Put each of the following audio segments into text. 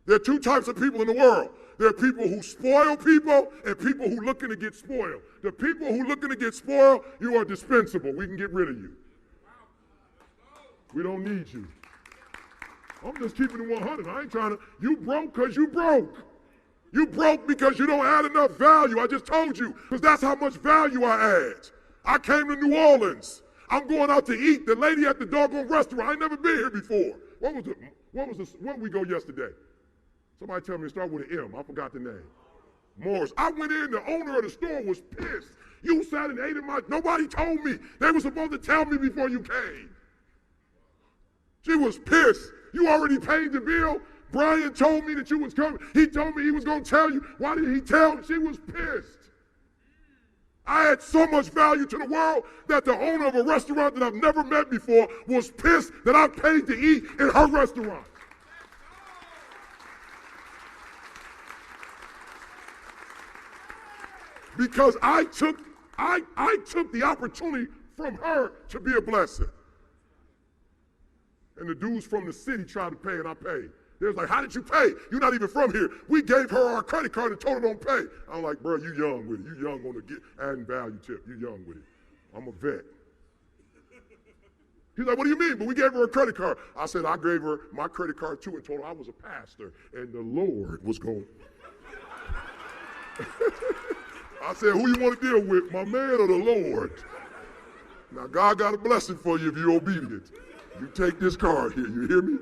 There are two types of people in the world. There are people who spoil people and people who looking to get spoiled. The people who looking to get spoiled, you are dispensable. We can get rid of you. We don't need you. I'm just keeping it 100. I ain't trying to. You broke because you broke. You broke because you don't add enough value. I just told you, because that's how much value I add. I came to New Orleans. I'm going out to eat. The lady at the doggone restaurant, I ain't never been here before. Where did we go yesterday? Somebody tell me it started with an M. I forgot the name. Morris. I went in, the owner of the store was pissed. You sat and ate in my, nobody told me. They were supposed to tell me before you came. She was pissed. You already paid the bill. Brian told me that you was coming. He told me he was going to tell you. Why did he tell? She was pissed. I add so much value to the world that the owner of a restaurant that I've never met before was pissed that I paid to eat in her restaurant. Because I took the opportunity from her to be a blessing. And the dudes from the city tried to pay, and I paid. They was like, how did you pay? You're not even from here. We gave her our credit card and told her don't pay. I'm like, bro, you young with it. You young on the adding value tip. You young with it. I'm a vet. He's like, what do you mean? But we gave her a credit card. I said, I gave her my credit card too and told her I was a pastor, and the Lord was going. I said, who you want to deal with, my man or the Lord? Now, God got a blessing for you if you're obedient. You take this card here, you hear me?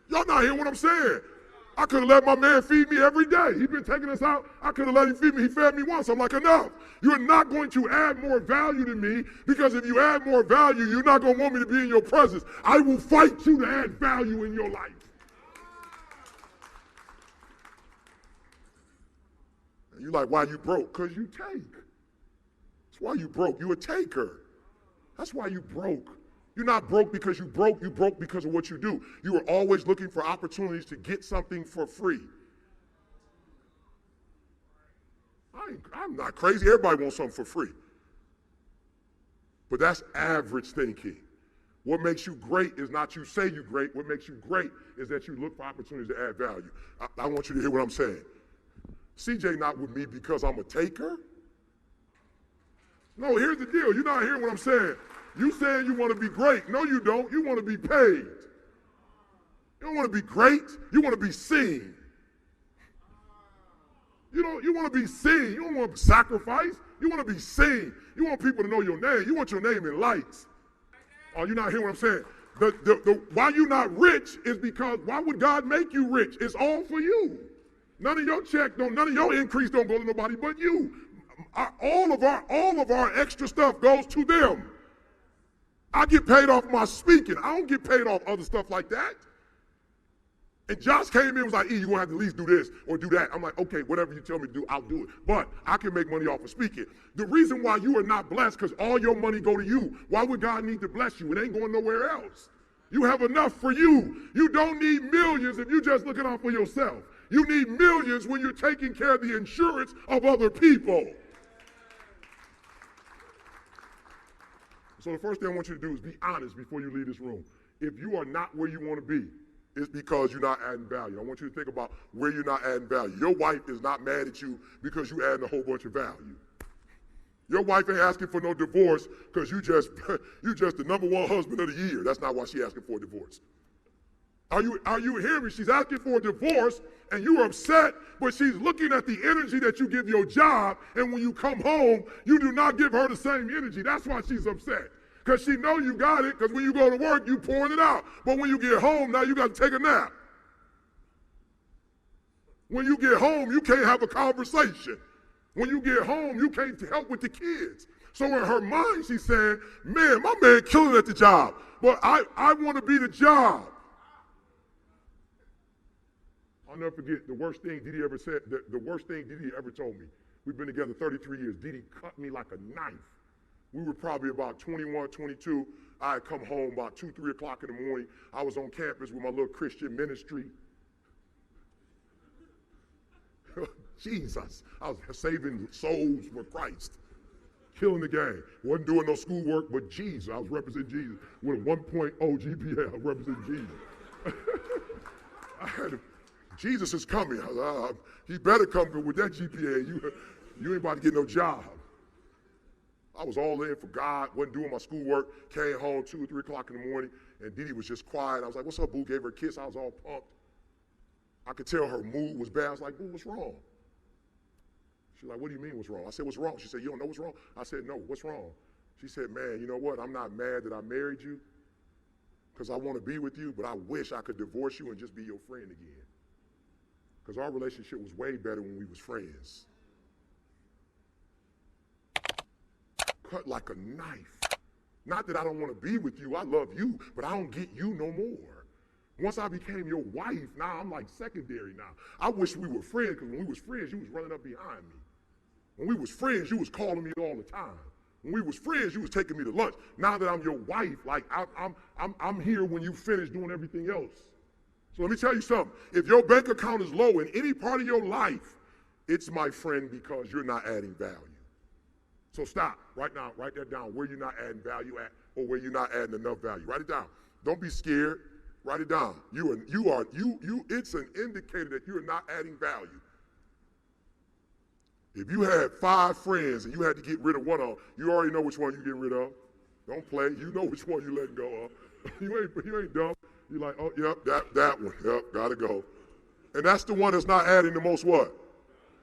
Y'all not hearing what I'm saying. I could have let my man feed me every day. He's been taking us out. I could have let him feed me. He fed me once. I'm like, enough. You're not going to add more value to me, because if you add more value, you're not going to want me to be in your presence. I will fight you to add value in your life. And you're like, why you broke? Because you take. That's why you broke. You a taker. That's why you broke. You're not broke because you broke because of what you do. You are always looking for opportunities to get something for free. I'm not crazy. Everybody wants something for free. But that's average thinking. What makes you great is not you say you're great. What makes you great is that you look for opportunities to add value. I want you to hear what I'm saying. CJ not with me because I'm a taker. No, here's the deal. You're not hearing what I'm saying. You saying you want to be great. No, you don't. You want to be paid. You don't want to be great. You want to be seen. You want to be seen. You don't want to sacrifice. You want to be seen. You want people to know your name. You want your name in lights. Oh, you're not hearing what I'm saying. Why you not rich is because why would God make you rich? It's all for you. None of your check none of your increase don't go to nobody but you. All of our extra stuff goes to them. I get paid off my speaking. I don't get paid off other stuff like that. And Josh came in and was like, you're going to have to at least do this or do that. I'm like, okay, whatever you tell me to do, I'll do it. But I can make money off of speaking. The reason why you are not blessed because all your money go to you. Why would God need to bless you? It ain't going nowhere else. You have enough for you. You don't need millions if you're just looking out for yourself. You need millions when you're taking care of the insurance of other people. So the first thing I want you to do is be honest before you leave this room. If you are not where you want to be, it's because you're not adding value. I want you to think about where you're not adding value. Your wife is not mad at you because you adding a whole bunch of value. Your wife ain't asking for no divorce because you just the number one husband of the year. That's not why she's asking for a divorce. Are you hearing me? She's asking for a divorce and you're upset, but she's looking at the energy that you give your job, and when you come home, you do not give her the same energy. That's why she's upset. Because she know you got it, because when you go to work, you pouring it out. But when you get home, now you got to take a nap. When you get home, you can't have a conversation. When you get home, you can't help with the kids. So in her mind, she's saying, man, my man killing at the job, but I want to be the job. I'll never forget the worst thing Didi ever said, the worst thing Didi ever told me. We've been together 33 years. Didi cut me like a knife. We were probably about 21, 22. I had come home about 2, 3 o'clock in the morning. I was on campus with my little Christian ministry. Jesus, I was saving souls for Christ. Killing the game. Wasn't doing no schoolwork, but Jesus. I was representing Jesus. With a 1.0 GPA, I was representing Jesus. Jesus is coming. He better come, because with that GPA, you ain't about to get no job. I was all in for God, wasn't doing my schoolwork, came home 2 or 3 o'clock in the morning, and Didi was just quiet. I was like, what's up, boo? Gave her a kiss. I was all pumped. I could tell her mood was bad. I was like, boo, what's wrong? She's like, what do you mean what's wrong? I said, what's wrong? She said, you don't know what's wrong? I said, no, what's wrong? She said, man, you know what? I'm not mad that I married you because I want to be with you, but I wish I could divorce you and just be your friend again. Because our relationship was way better when we was friends. Cut like a knife. Not that I don't want to be with you. I love you, but I don't get you no more. Once I became your wife, now I'm like secondary now. I wish we were friends, because when we was friends, you was running up behind me. When we was friends, you was calling me all the time. When we was friends, you was taking me to lunch. Now that I'm your wife, like I'm here when you finish doing everything else. So let me tell you something. If your bank account is low in any part of your life, it's, my friend, because you're not adding value. So stop right now, write that down, where you're not adding value at, or where you're not adding enough value. Write it down. Don't be scared. Write it down. It's an indicator that you're not adding value. If you had 5 friends and you had to get rid of one of them, you already know which one you're getting rid of. Don't play. You know which one you're letting go of. you ain't dumb. You're like, oh, yep, that one. Yep, gotta go. And that's the one that's not adding the most what?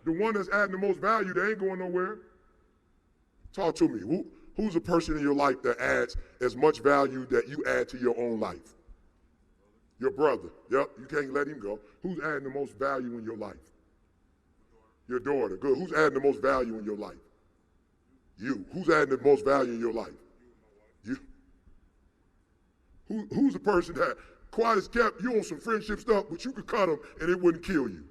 The one that's adding the most value, they ain't going nowhere. Talk to me. Who's a person in your life that adds as much value that you add to your own life? Your brother. Yep, you can't let him go. Who's adding the most value in your life? Your daughter. Good. Who's adding the most value in your life? You. Who's adding the most value in your life? You. Who's the person that, quiet as kept, you on some friendship stuff, but you could cut them and it wouldn't kill you?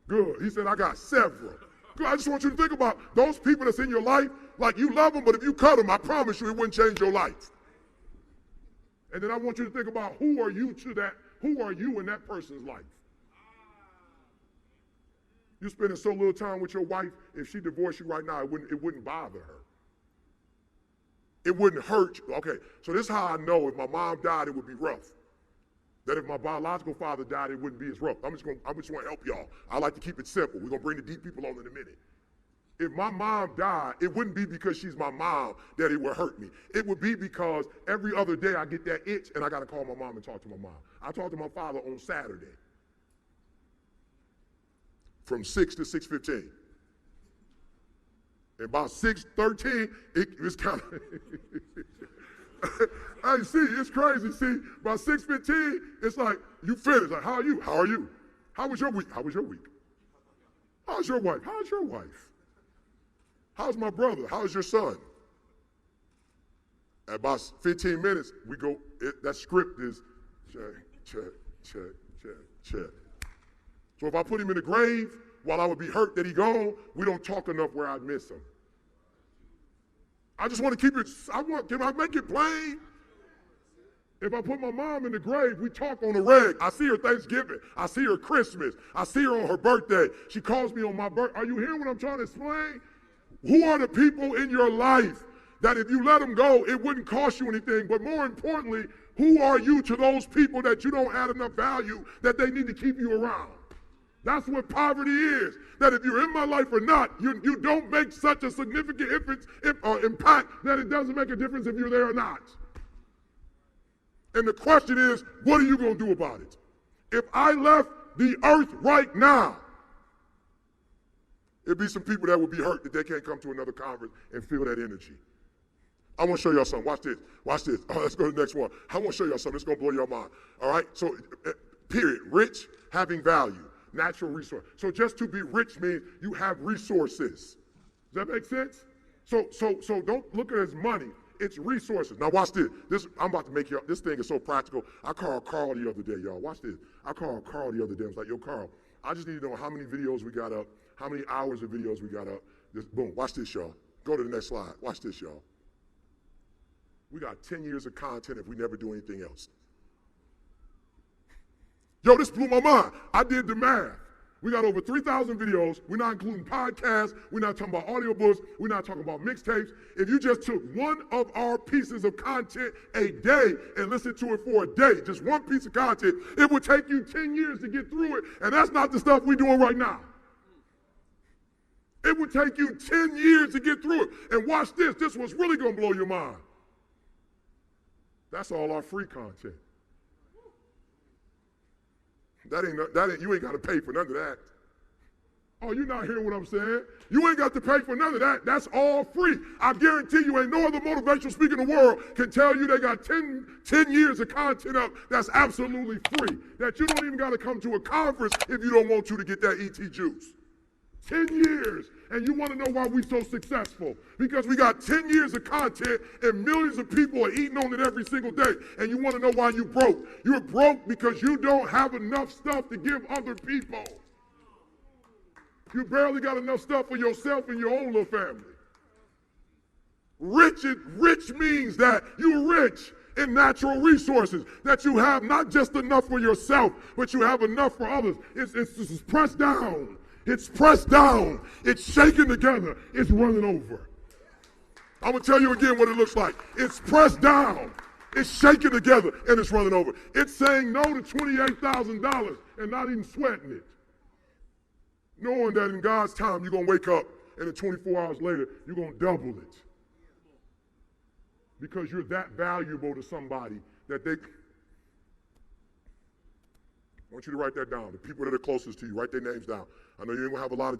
Good. He said, I got several. Good. I just want you to think about those people that's in your life, like you love them, but if you cut them, I promise you it wouldn't change your life. And then I want you to think about who are you in that person's life? You're spending so little time with your wife, if she divorced you right now, it wouldn't bother her. It wouldn't hurt you. Okay, so this is how I know if my mom died, it would be rough. That if my biological father died, it wouldn't be as rough. I just want to help y'all. I like to keep it simple. We're going to bring the deep people on in a minute. If my mom died, it wouldn't be because she's my mom that it would hurt me. It would be because every other day I get that itch and I got to call my mom and talk to my mom. I talked to my father on Saturday from 6 to 6:15. And about 6:13, it was kind of, hey, see, it's crazy. See, by 6:15, it's like, you finished. Like, how are you? How are you? How was your week? How was your week? How's your wife? How's your wife? How's my brother? How's your son? At about 15 minutes, we go, that script is check, check, check, check, check. So if I put him in the grave, while I would be hurt that he gone, we don't talk enough where I'd miss him. I just want to keep it, can I make it plain? If I put my mom in the grave, we talk on the reg. I see her Thanksgiving. I see her Christmas. I see her on her birthday. She calls me on my birthday. Are you hearing what I'm trying to explain? Who are the people in your life that if you let them go, it wouldn't cost you anything? But more importantly, who are you to those people that you don't add enough value that they need to keep you around? That's what poverty is. That if you're in my life or not, you don't make such a significant impact that it doesn't make a difference if you're there or not. And the question is, what are you going to do about it? If I left the earth right now, it'd be some people that would be hurt that they can't come to another conference and feel that energy. I want to show y'all something. Watch this. Watch this. Oh, let's go to the next one. I want to show y'all something. It's going to blow your mind. All right? So, period. Rich, having value. Natural resource. So just to be rich means you have resources. Does that make sense? So don't look at it as money. It's resources. Now watch this. I'm about to make you, this thing is so practical. I called Carl the other day, y'all. Watch this. I called Carl the other day. I was like, yo, Carl, I just need to know how many videos we got up, how many hours of videos we got up. Boom, watch this, y'all. Go to the next slide. Watch this, y'all. We got 10 years of content if we never do anything else. Yo, this blew my mind. I did the math. We got over 3,000 videos. We're not including podcasts. We're not talking about audiobooks. We're not talking about mixtapes. If you just took one of our pieces of content a day and listened to it for a day, just one piece of content, it would take you 10 years to get through it. And that's not the stuff we're doing right now. It would take you 10 years to get through it. And watch this. This was really going to blow your mind. That's all our free content. You ain't got to pay for none of that. Oh, you're not hearing what I'm saying? You ain't got to pay for none of that. That's all free. I guarantee you ain't no other motivational speaker in the world can tell you they got 10 years of content up that's absolutely free. That you don't even got to come to a conference if you don't want to get that ET juice. 10 years. And you want to know why we're so successful? Because we got 10 years of content and millions of people are eating on it every single day. And you want to know why you broke? You're broke because you don't have enough stuff to give other people. You barely got enough stuff for yourself and your own little family. Rich means that you're rich in natural resources, that you have not just enough for yourself, but you have enough for others. It's pressed down. It's pressed down. It's shaken together. It's running over. I'm going to tell you again what it looks like. It's pressed down. It's shaken together, and it's running over. It's saying no to $28,000 and not even sweating it. Knowing that in God's time, you're going to wake up, and then 24 hours later, you're going to double it. Because you're that valuable to somebody that they... I want you to write that down. The people that are closest to you, write their names down. I know you ain't going to have a lot of